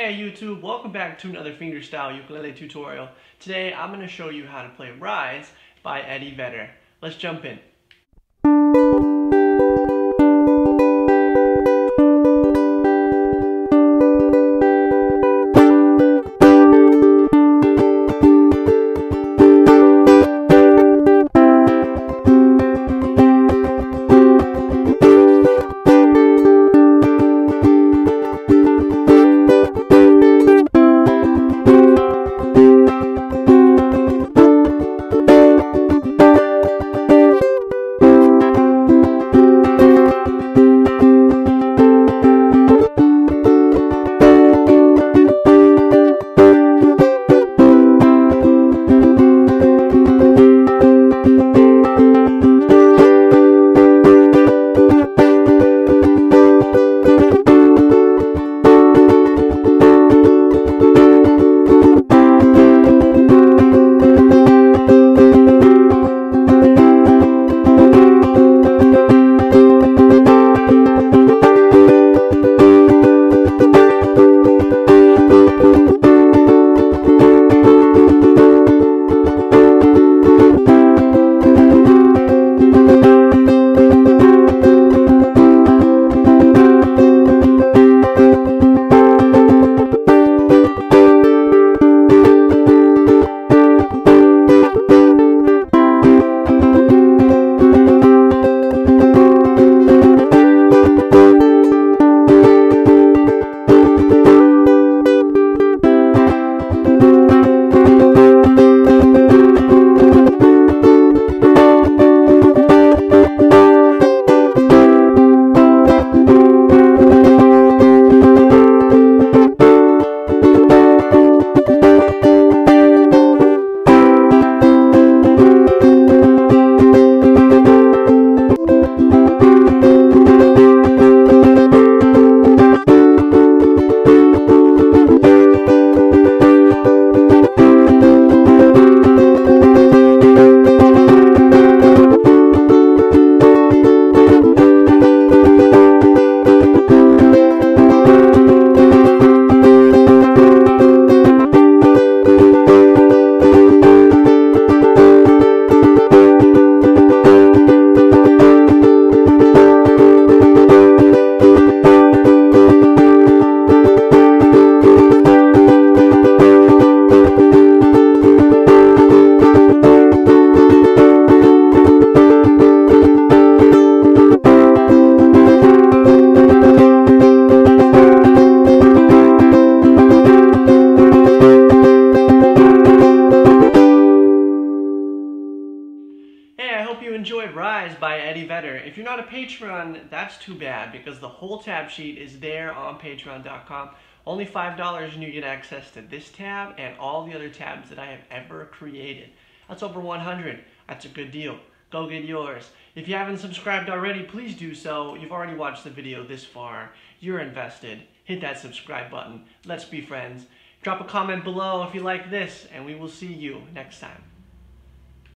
Hey YouTube, welcome back to another fingerstyle ukulele tutorial. Today I'm going to show you how to play Rise by Vedder. Let's jump in. I hope you enjoyed Rise by Vedder. If you're not a patron, that's too bad because the whole tab sheet is there on patreon.com. Only $5 and you get access to this tab and all the other tabs that I have ever created. That's over 100. That's a good deal. Go get yours. If you haven't subscribed already, please do so. You've already watched the video this far. You're invested. Hit that subscribe button. Let's be friends. Drop a comment below if you like this, and we will see you next time.